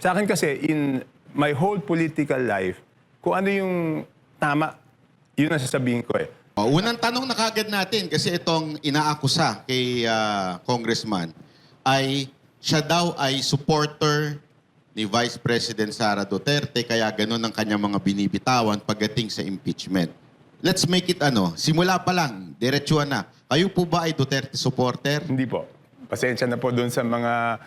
Sa akin kasi, in my whole political life, kung ano yung tama, yun ang sasabihin ko eh. Unang tanong na kagad natin, kasi itong inaakusa kay Congressman, ay siya daw ay supporter ni Vice President Sara Duterte, kaya ganun ang kanyang mga binibitawan pagdating sa impeachment. Let's make it simula pa lang, diretsuhan na. Kayo po ba ay Duterte supporter? Hindi po. Pasensya na po doon sa mga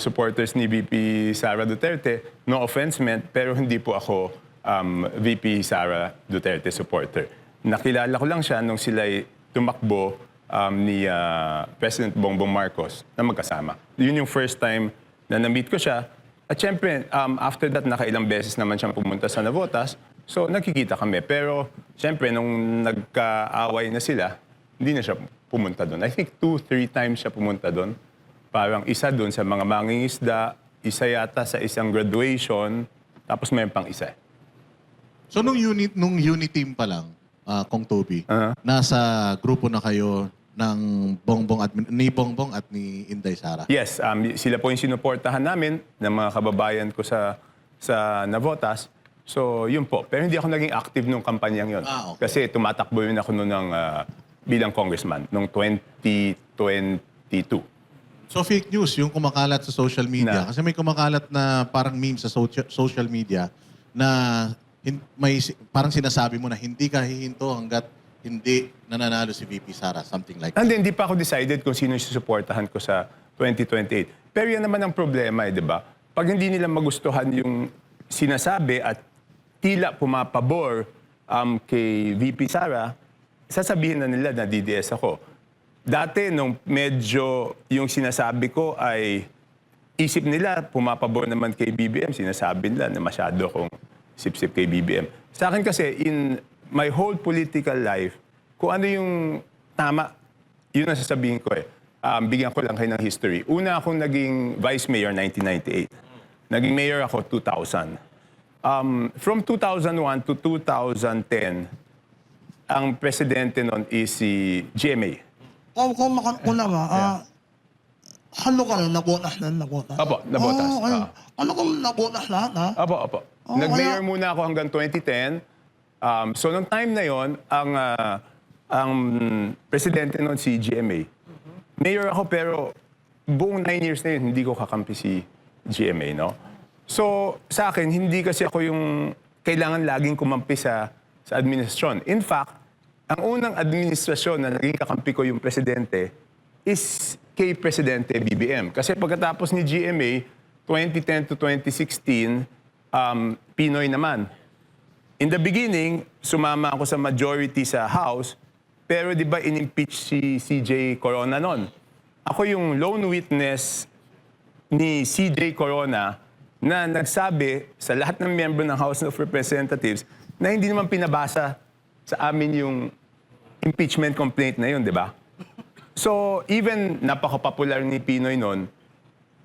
supporters ni VP Sara Duterte. No offense meant, pero hindi po ako VP Sara Duterte supporter. Nakilala ko lang siya nung sila'y tumakbo ni President Bongbong Marcos na magkasama. Yun yung first time na na-meet ko siya. At syempre, after that, nakailang beses naman siyang pumunta sa Navotas. So, nagkikita kami. Pero, syempre, nung nagkaaway na sila, hindi na siya pumunta doon. I think 2-3 times siya pumunta doon. Parang isa doon sa mga mangingisda, isa yata sa isang graduation, tapos may pang isa. So, nung unit team pa lang, Kong Toby, nasa grupo na kayo ng ni Bongbong at ni Inday Sara? Yes, sila po yung sinuportahan namin ng mga kababayan ko sa Navotas. So, yun po. Pero hindi ako naging active nung kampanyang yun. Okay. Kasi tumatakbo yun ako noon bilang congressman noong 2022. So, fake news yung kumakalat sa social media. Kasi may kumakalat na parang meme sa social media na parang sinasabi mo na hindi ka hihinto hanggat hindi nananalo si VP Sara, something like that. And hindi pa ako decided kung sino yung susuportahan ko sa 2028. Pero yan naman ang problema, di ba? Pag hindi nila magustuhan yung sinasabi at tila pumapabor kay VP Sara, sasabihin na nila na DDS ako. Dati, nung medyo yung sinasabi ko ay isip nila, pumapabor naman kay BBM, sinasabi nila na masyado akong sip-sip kay BBM. Sa akin kasi, in my whole political life, kung ano yung tama, yun ang sasabihin ko eh. Bigyan ko lang kayo ng history. Una akong naging vice mayor 1998. Naging mayor ako 2000. From 2001 to 2010, ang presidente nun is si GMA. Kung halo ka na, nabotas na, nabotas. Opo, nabotas. Ano kung nabotas lahat, ha? Opo. Nag-mayor muna ako hanggang 2010. So, nung time na yon, ang presidente nun si GMA. Mayor ako pero buong 9 years na yun, hindi ko kakampi si GMA, no? So, sa akin, hindi kasi ako yung kailangan laging kumampi sa administrasyon. In fact, ang unang administrasyon na naging kakampi ko yung presidente is kay Presidente BBM. Kasi pagkatapos ni GMA, 2010 to 2016, Pinoy naman. In the beginning, sumama ako sa majority sa House, pero di ba in-impeach si CJ Corona noon? Ako yung lone witness ni CJ Corona na nagsabi sa lahat ng miyembro ng House of Representatives na hindi naman pinabasa sa amin yung impeachment complaint na yun, di ba? So, even napaka-popular ni Pinoy noon,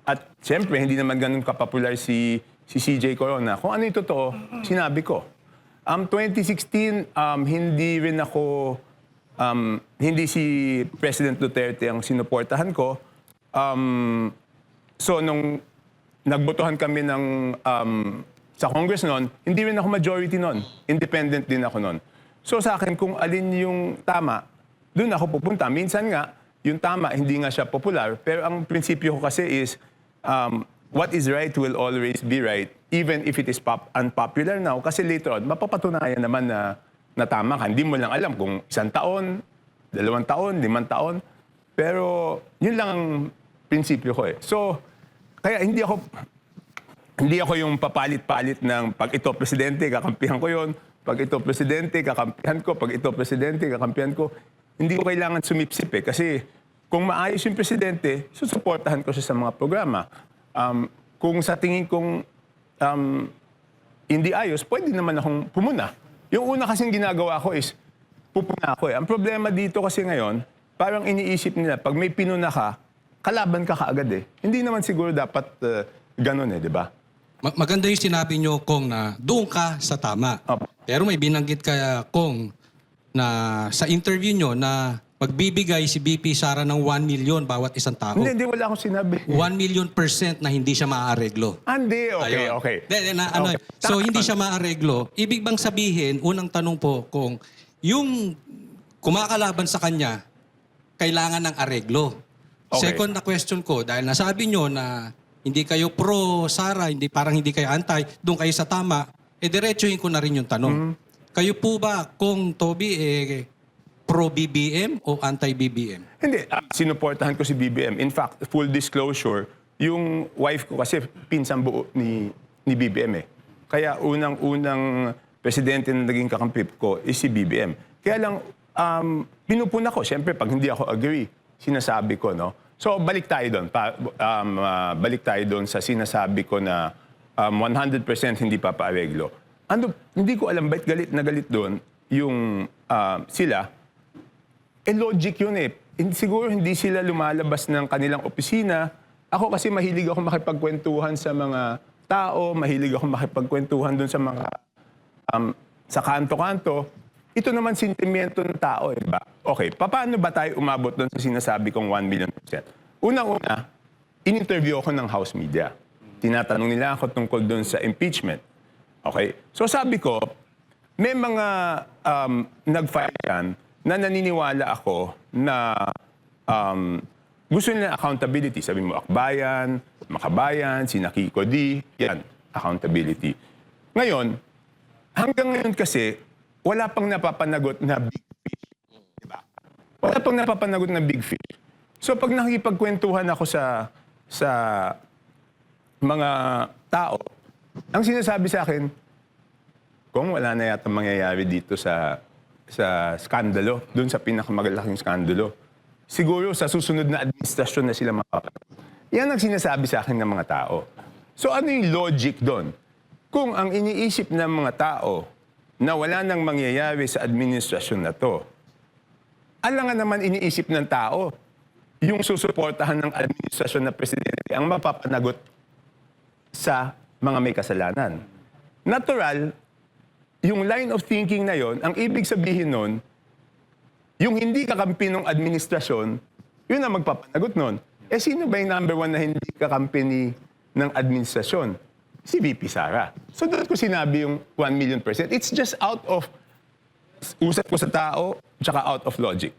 at siyempre, hindi naman ganun kapopular si CJ Corona. Kung ano yung totoo, sinabi ko. 2016, hindi si President Duterte ang sinuportahan ko. So, nung nagbotohan kami sa Congress noon, hindi rin ako majority noon. Independent din ako noon. So, sa akin, kung alin yung tama, doon ako pupunta. Minsan nga, yung tama, hindi nga siya popular. Pero ang prinsipyo ko kasi is, what is right will always be right, even if it is unpopular now. Kasi later on, mapapatunayan naman na tama ka. Hindi mo lang alam kung 1 taon, 2 taon, 5 taon. Pero yun lang ang prinsipyo ko eh. So, kaya hindi ako yung papalit-palit ng pag ito presidente, kakampihan ko yon. Pag ito presidente, kakampihan ko. Pag ito presidente, kakampihan ko. Hindi ko kailangan sumipsip eh. Kasi kung maayos yung presidente, susuportahan ko siya sa mga programa. Kung sa tingin kong hindi ayos, pwede naman akong pumuna. Yung una kasing ginagawa ko is, pupuna ako eh. Ang problema dito kasi ngayon, parang iniisip nila, pag may pinuna ka, kalaban ka kaagad eh. Hindi naman siguro dapat ganun eh, di ba? Maganda yung sinabi nyo, Kong, na doon ka sa tama. Opo. Pero may binanggit ka, Kong, na sa interview nyo na magbibigay si BP Sara ng 1 million bawat isang tao. Hindi, wala akong sinabi. 1 million % na hindi siya maaareglo. Hindi, okay, Ayun. okay. Okay. So hindi siya maareglo. Ibig bang sabihin, unang tanong po, kung yung kumakalaban sa kanya, kailangan ng areglo. Okay. Second na question ko, dahil nasabi nyo na hindi kayo pro Sara, parang hindi kayo anti, doon kayo sa tama, diretsuhin ko na rin yung tanong. Kayo po ba, kung Toby, pro-BBM o anti-BBM? Hindi, sinuportahan ko si BBM. In fact, full disclosure, yung wife ko kasi pinsang buo ni BBM eh. Kaya unang presidente na naging kakampi ko is si BBM. Kaya lang, pinupuna ko. Siyempre, pag hindi ako agree, sinasabi ko, no? So, balik tayo doon. Balik tayo doon sa sinasabi ko na 100% hindi papaareglo. Hindi ko alam ba't galit na galit doon yung sila. Logic yun eh. Siguro hindi sila lumalabas ng kanilang opisina. Ako kasi mahilig ako makipagkwentuhan sa mga tao, mahilig ako makipagkwentuhan doon sa mga sa kanto-kanto. Ito naman sentimiento ng tao, eh, ba? Okay, paano ba tayo umabot doon sa sinasabi kong 1 million %? Unang-una, in-interview ako ng House Media. Tinatanong nila ako tungkol doon sa impeachment. Okay? So sabi ko, may mga nag-file yan na naniniwala ako na gusto nila accountability. Sabi mo, Akbayan, Makabayan, sina Kiko D, yan, accountability. Ngayon, hanggang ngayon kasi, wala pang napapanagot na big fish. Diba? Wala pang napapanagot na big fish. So pag nakikipagkwentuhan ako sa mga tao, ang sinasabi sa akin, kung wala na yata mangyayari dito sa skandalo, doon sa pinakamagalaking skandalo, siguro sa susunod na administrasyon na sila makakapag. Yan ang sinasabi sa akin ng mga tao. So ano yung logic doon? Kung ang iniisip ng mga tao na wala nang mangyayari sa administrasyon na to, alangan naman iniisip ng tao yung susuportahan ng administrasyon na presidente ang mapapanagot sa mga may kasalanan. Natural, yung line of thinking na yon, ang ibig sabihin nun, yung hindi kakampi ng administrasyon, yun ang magpapanagot nun. Sino ba yung number 1 na hindi kakampi ng administrasyon? Si VP Sara. So doon ko sinabi yung 1 million %. It's just out of usap ko sa tao, tsaka out of logic.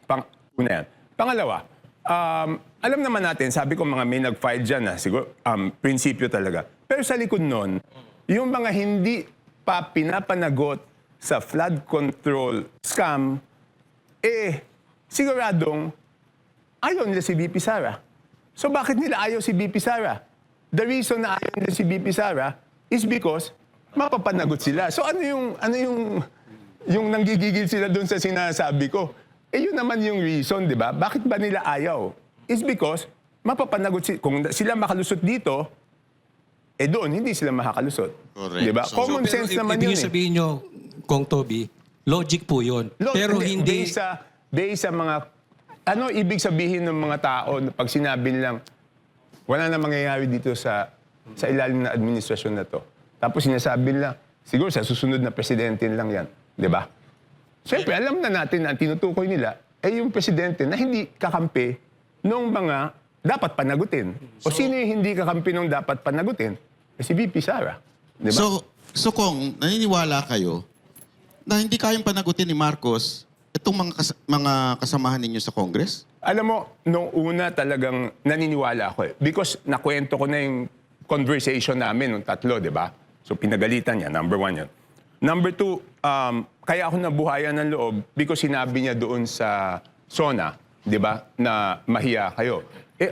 Una yan. Pangalawa, alam naman natin, sabi ko mga may nag-file dyan na, siguro, prinsipyo talaga. Pero sa likod nun, yung mga hindi pa pinapanagot sa flood control scam, siguradong ayaw nila si VP Sara. So bakit nila ayaw si VP Sara? The reason na ayaw nila si VP Sara is because mapapanagot sila. So ano yung nanggigigil sila doon sa sinasabi ko? Yun naman yung reason, di ba? Bakit ba nila ayaw? Is because mapapanagot sila. Kung sila makalusot dito, doon, hindi sila makakalusot. Correct. Di ba? So, Common sense naman yun Ibig sabihin nyo, Kong Toby, logic po yun. Pero hindi... Based sa mga... Ano ibig sabihin ng mga tao pag sinabi nilang wala na mangyayari dito sa ilalim na administrasyon na to? Tapos sinasabi nila, siguro sa susunod na presidente lang yan. Di ba? Siyempre, alam na natin na ang tinutukoy nila ay yung presidente na hindi kakampi nung mga dapat panagutin. O sino yung hindi kakampi nung dapat panagutin? Si VP Sara. Di ba? So kung naniniwala kayo na hindi kayang panagutin ni Marcos itong mga kasamahan ninyo sa Congress? Alam mo, nung una talagang naniniwala ako eh. Because nakwento ko na yung conversation namin nung tatlo, di ba? So pinagalitan niya, number 1 yun. Number 2, kaya ako nabuhayan ng loob because sinabi niya doon sa SONA, di ba, na mahiya kayo.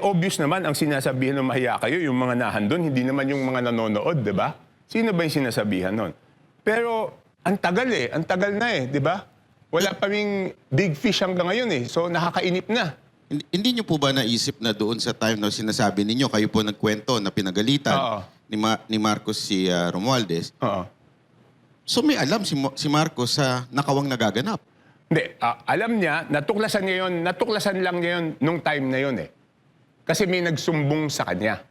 Obvious naman ang sinasabihan ng mahiya kayo, yung mga nahandun, hindi naman yung mga nanonood, di ba? Sino ba yung sinasabihan nun? Pero ang tagal na eh, di ba? Wala pa ring big fish hanggang ngayon eh. So nakakainip na. Hindi nyo po ba naisip na doon sa time na sinasabi ninyo, kayo po nagkwento na pinagalitan Oo. ni Marcos si Romualdez? Oo. So may alam si Marcos sa nakawang nagaganap. Hindi, alam niya, natuklasan lang niya yun nung time na yun eh. Kasi may nagsumbong sa kanya.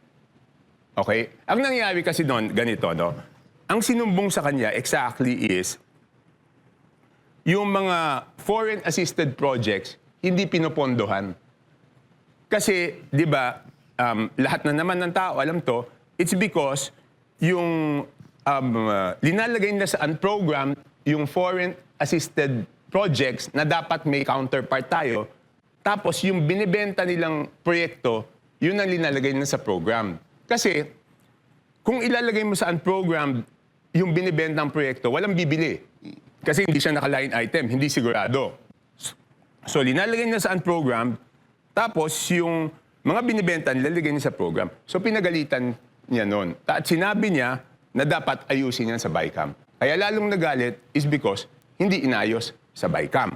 Okay? Ang nangyari kasi doon, ganito, no? Ang sinumbong sa kanya exactly is yung mga foreign assisted projects hindi pinopondohan. Kasi, di ba, lahat na naman ng tao, alam to, it's because yung linalagay nila sa unprogrammed, yung foreign assisted projects na dapat may counterpart tayo, tapos yung binibenta nilang proyekto, yun ang linalagay nila sa program. Kasi, kung ilalagay mo sa unprogrammed yung binibentang proyekto, walang bibili. Kasi hindi siya naka-line item, hindi sigurado. So, linalagay niya sa unprogrammed, tapos yung mga binibenta, nilalagay niya sa program. So, pinagalitan niya noon. At sinabi niya na dapat ayusin yan sa BICAM. Kaya lalong nagalit is because hindi inayos sa BICAM.